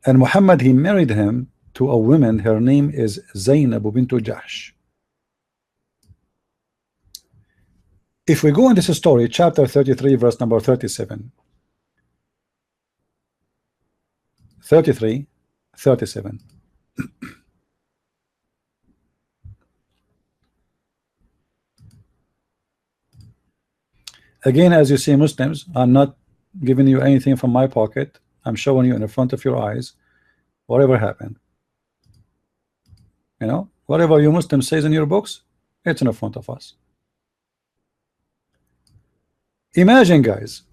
And Muhammad, he married him to a woman. Her name is Zainab bint Jahsh. If we go in this story, chapter 33, verse number 37. 33, 37. Again, as you see, Muslims, I'm not giving you anything from my pocket. I'm showing you in the front of your eyes whatever happened. You know, whatever you Muslims says in your books, it's in the front of us. Imagine, guys,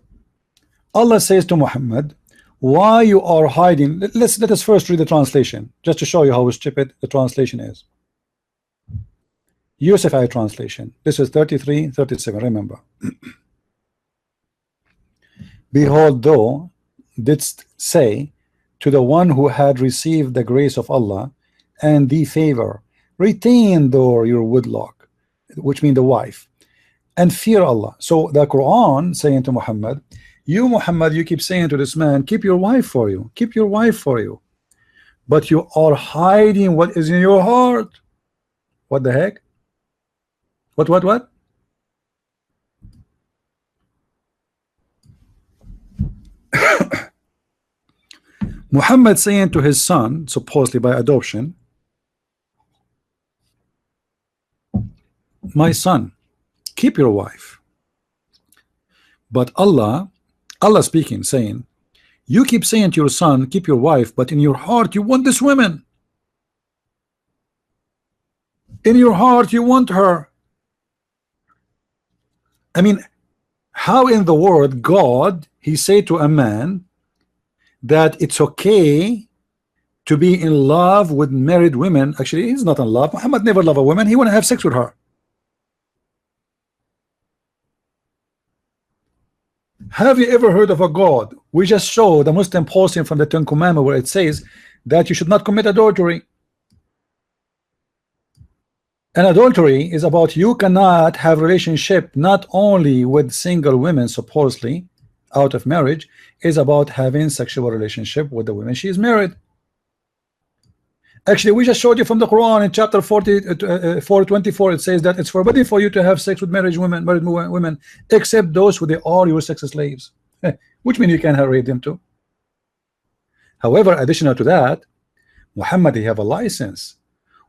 Allah says to Muhammad, why you are hiding? Let us first read the translation, just to show you how stupid the translation is. Yusuf I translation. This is 33, 37. Remember. Behold, thou didst say to the one who had received the grace of Allah and the favor, retain thou your woodlock, which means the wife, and fear Allah. So the Quran saying to Muhammad, you Muhammad, you keep saying to this man, keep your wife for you, keep your wife for you, but you are hiding what is in your heart. What the heck? What? Muhammad saying to his son, supposedly by adoption, my son, keep your wife. But Allah speaking, saying, you keep saying to your son, keep your wife, but in your heart you want this woman. In your heart you want her. I mean, how in the world God, he say to a man that it's okay to be in love with married women? Actually, he's not in love. Muhammad never loved a woman. He want to have sex with her. Have you ever heard of a God? We just show the Muslim posting from the Ten Commandments where it says that you should not commit adultery. And adultery is about you cannot have relationship not only with single women, supposedly out of marriage, is about having sexual relationship with the women she is married. Actually, we just showed you from the Quran in chapter 424. It says that it's forbidden for you to have sex with married women, except those who they are your sex slaves, which means you can rape them too. However, additional to that, Muhammad, he have a license,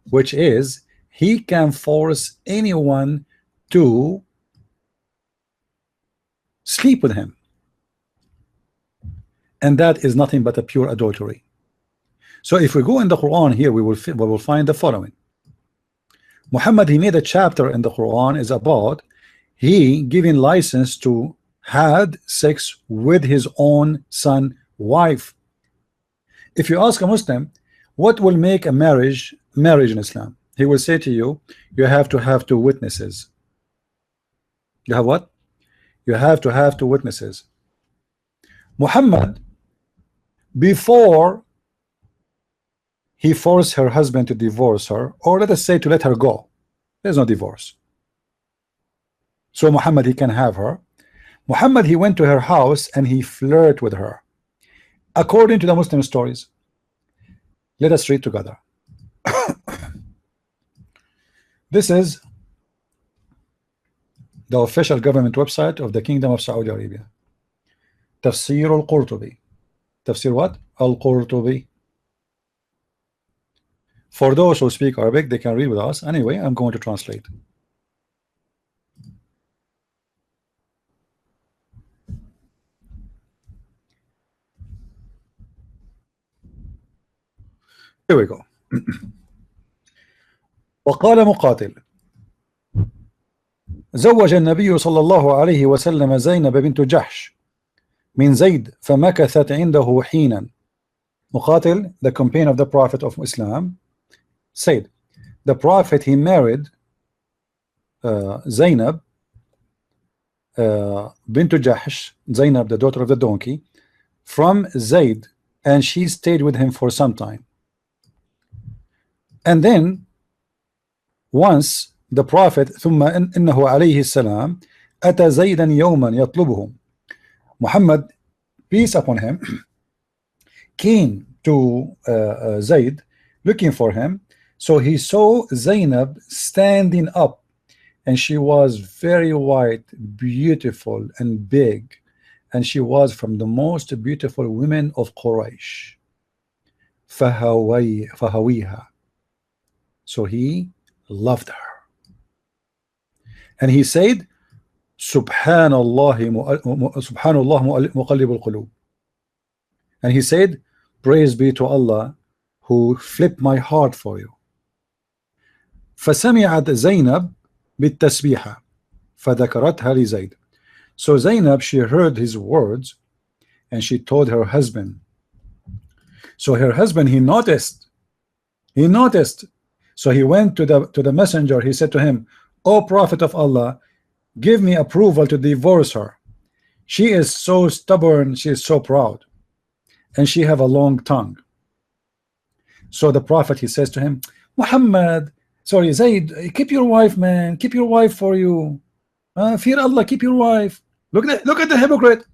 which is he can force anyone to sleep with him, and that is nothing but a pure adultery. So if we go in the Quran here, we will find the following. Muhammad, he made a chapter in the Quran is about he giving license to had sex with his own son wife. If you ask a Muslim what will make a marriage in Islam, he will say to you, you have to have two witnesses. You have what? You have to have two witnesses. Muhammad, before he forced her husband to divorce her, or let us say to let her go, there's no divorce. So Muhammad, he can have her. Muhammad, he went to her house and he flirted with her, according to the Muslim stories. Let us read together. This is the official government website of the Kingdom of Saudi Arabia. Tafsir al-Qurtubi. Tafsir what? Al-Qurtubi. For those who speak Arabic, they can read with us. Anyway, I'm going to translate. Here we go. وقال مقاتل زوج النبي صلى الله عليه وسلم زينب بنت جحش من زيد فمكثت عنده حينا. Muqatil, the companion of the Prophet of Islam, said the Prophet, he married Zainab bint Jahsh, Zainab, the daughter of the donkey, from Zayd, and she stayed with him for some time. And then once the Prophet ثم إنه عليه السلام أتى زيدا يوما يطلبهم. Muhammad, peace upon him, came to Zayd, looking for him. So he saw Zainab standing up, and she was very white, beautiful and big, and she was from the most beautiful women of Quraysh. فهويها. So he loved her, and he said, Subhanallah muqallib al-qulub. And he said, praise be to Allah who flipped my heart for you. فسمعت زينب بالتسبيحة فذكرتها لزيد. So Zainab, she heard his words and she told her husband. So her husband, he noticed. So he went to the messenger. He said to him, O Prophet of Allah, give me approval to divorce her. She is so stubborn, she is so proud, and she have a long tongue. So the Prophet, he says to him, Zayd, keep your wife, man, keep your wife for you. Fear Allah, keep your wife. Look at the hypocrite.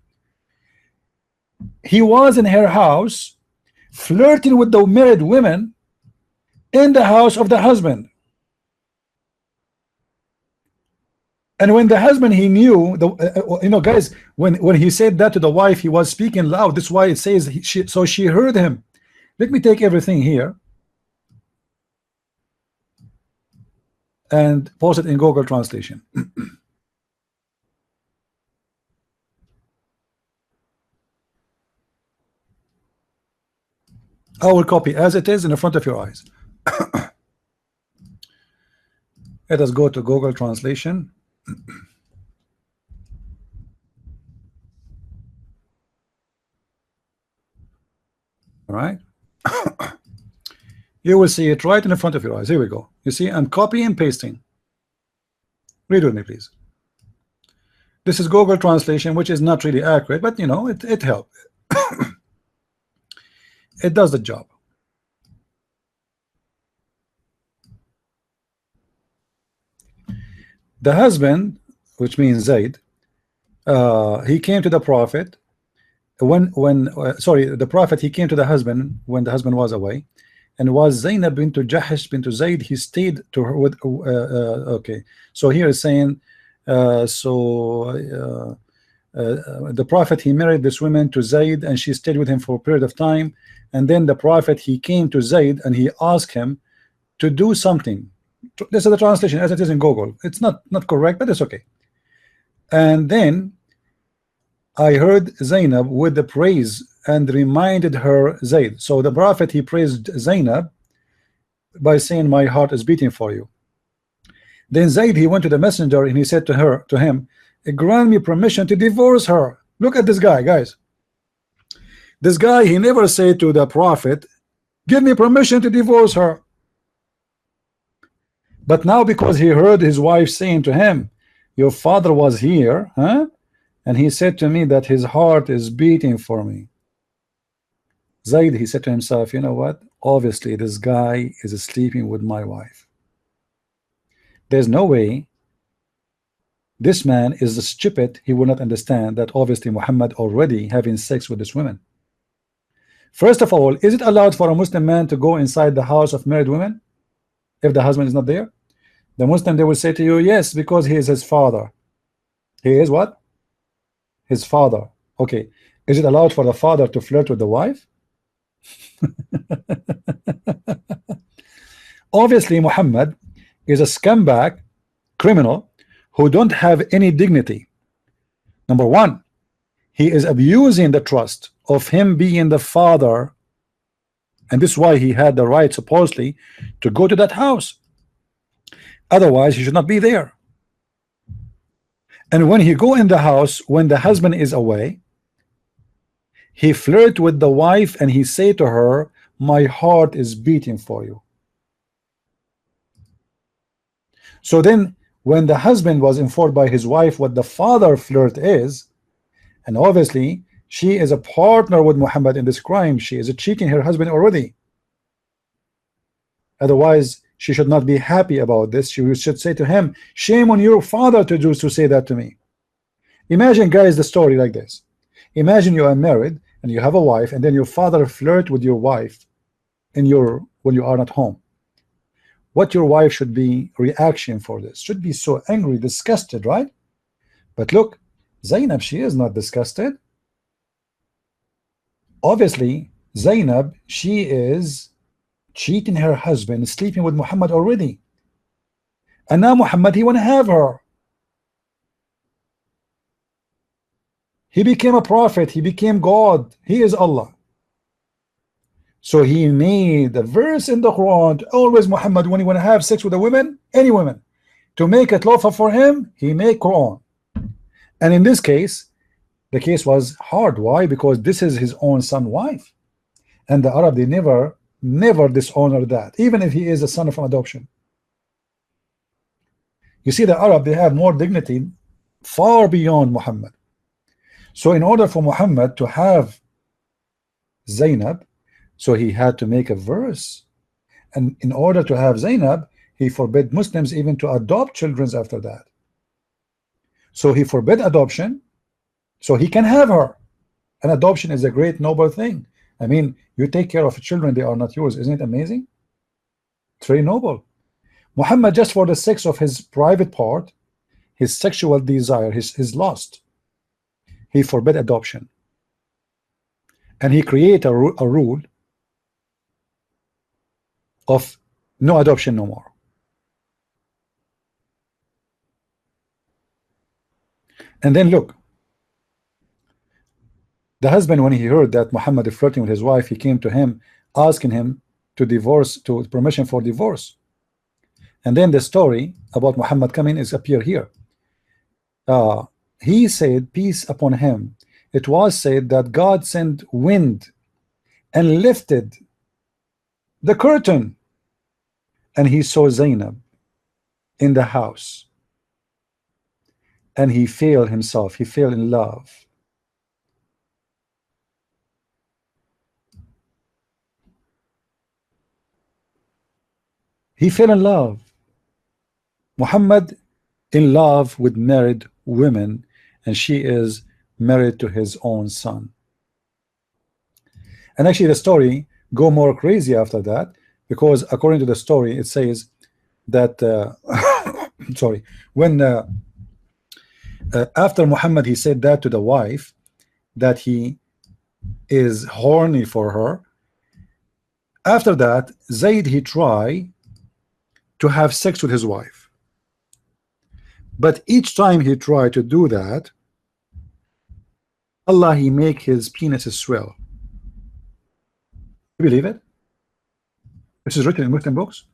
He was in her house flirting with the married women in the house of the husband. And when the husband, he knew, guys, when he said that to the wife, he was speaking loud. That's why it says so she heard him. Let me take everything here and post it in Google Translation. I will copy as it is in the front of your eyes. Let us go to Google Translation. All right. You will see it right in the front of your eyes. Here we go. You see, I'm copying and pasting. Read with me, please. This is Google Translation, which is not really accurate, but it helps. It does the job. The husband, which means Zayd, he came to the Prophet the Prophet, he came to the husband when the husband was away, and was Zainab bint Jahash bint Zayd. He stayed to her with okay. So here is saying the Prophet, he married this woman to Zayd, and she stayed with him for a period of time. And then the Prophet, he came to Zayd and he asked him to do something. This is the translation as it is in Google. It's not correct, but it's okay. And then I heard Zainab with the praise and reminded her Zayd. So the Prophet, he praised Zainab by saying, my heart is beating for you. Then Zayd, he went to the messenger and he said to him, grant me permission to divorce her. Look at this guy, guys. This guy, he never said to the Prophet, give me permission to divorce her. But now, because he heard his wife saying to him, your father was here, and he said to me that his heart is beating for me. Zayd, he said to himself, you know what? Obviously, this guy is sleeping with my wife. There's no way this man is stupid. He will not understand that obviously Muhammad already having sex with this woman. First of all, is it allowed for a Muslim man to go inside the house of married women if the husband is not there? The Muslim, they will say to you, yes, because he is his father. He is what? His father. Okay. Is it allowed for the father to flirt with the wife? Obviously, Muhammad is a scumbag criminal who don't have any dignity. Number one, he is abusing the trust of him being the father, and this is why he had the right supposedly to go to that house. Otherwise, he should not be there. And when he go in the house, when the husband is away, he flirt with the wife and he say to her, my heart is beating for you. So then when the husband was informed by his wife what the father flirt is, and obviously she is a partner with Muhammad in this crime, she is cheating her husband already. Otherwise, she should not be happy about this. She should say to him, shame on your father to say that to me. Imagine, guys, the story like this. Imagine you are married and you have a wife, and then your father flirt with your wife in your when you are not home, what your wife should be reaction for this? Should be so angry, disgusted, right? But look, Zainab, she is not disgusted. Obviously, Zainab, she is cheating her husband, sleeping with Muhammad already. And now Muhammad, he want to have her. He became a prophet. He became God. He is Allah. So he made a verse in the Quran. Always Muhammad, when he want to have sex with a woman, any woman, to make it lawful for him, he made Quran. And in this case, the case was hard. Why? Because this is his own son wife. And the Arab, they never dishonor that, even if he is a son from adoption. You see, the Arab, they have more dignity far beyond Muhammad. So in order for Muhammad to have Zainab, so he had to make a verse. And in order to have Zainab, he forbid Muslims even to adopt children after that. So he forbid adoption, so he can have her. And adoption is a great noble thing. I mean, you take care of children, they are not yours. Isn't it amazing? It's very noble. Muhammad, just for the sake of his private part, his sexual desire, his lust, he forbid adoption. And he created a rule of no adoption no more. And then look, the husband, when he heard that Muhammad is flirting with his wife, he came to him asking him to divorce, to permission for divorce. And then the story about Muhammad coming is appear here. He said, peace upon him. It was said that God sent wind and lifted the curtain, and he saw Zainab in the house, and he failed himself. He fell in love. He fell in love. Muhammad in love with married women, and she is married to his own son. And actually the story go more crazy after that, because according to the story it says that sorry, when after Muhammad he said that to the wife, that he is horny for her. After that, Zayd, he tried to have sex with his wife, but each time he tried to do that, Allah, he make his penis swell. You believe it? This is written in Muslim books.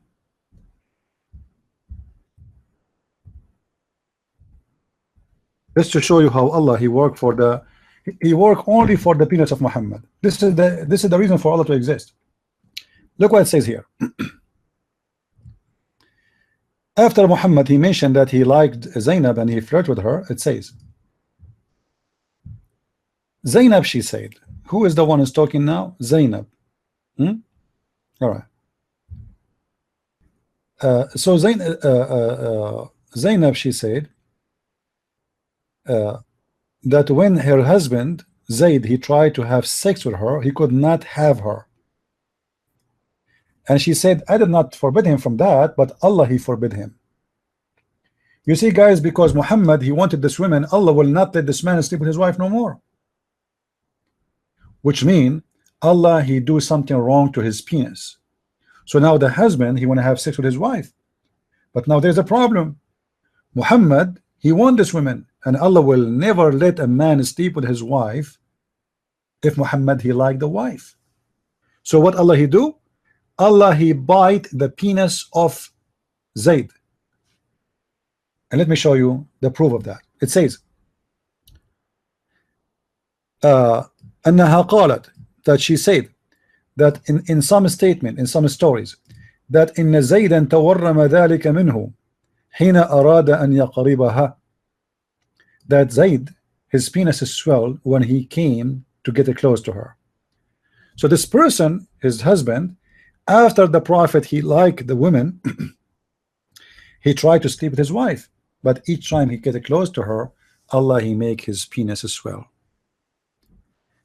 Just to show you how Allah, he worked only for the penis of Muhammad. This is the reason for Allah to exist. Look what it says here. After Muhammad, he mentioned that he liked Zainab and he flirted with her. It says, Zainab, she said. Who is the one who's talking now? Zainab. All right. So Zainab, she said that when her husband Zayd, he tried to have sex with her, he could not have her. And she said, I did not forbid him from that, but Allah, he forbid him. You see, guys, because Muhammad, he wanted this woman, Allah will not let this man sleep with his wife no more. Which means Allah, he do something wrong to his penis. So now the husband, he want to have sex with his wife. But now there's a problem. Muhammad, he want this woman, and Allah will never let a man sleep with his wife if Muhammad, he like the wife. So what Allah, he do? Allah, he bite the penis of Zayd. And let me show you the proof of that. It says, أنها قالت, that she said, that in some statement, in some stories, that إن زيدا تورم ذلك منه حين أراد أن يقربها, that Zayd, his penis swelled when he came to get close to her. So this person, his husband, after the Prophet, he liked the woman, he tried to sleep with his wife, but each time he get close to her, Allah, he make his penis swell.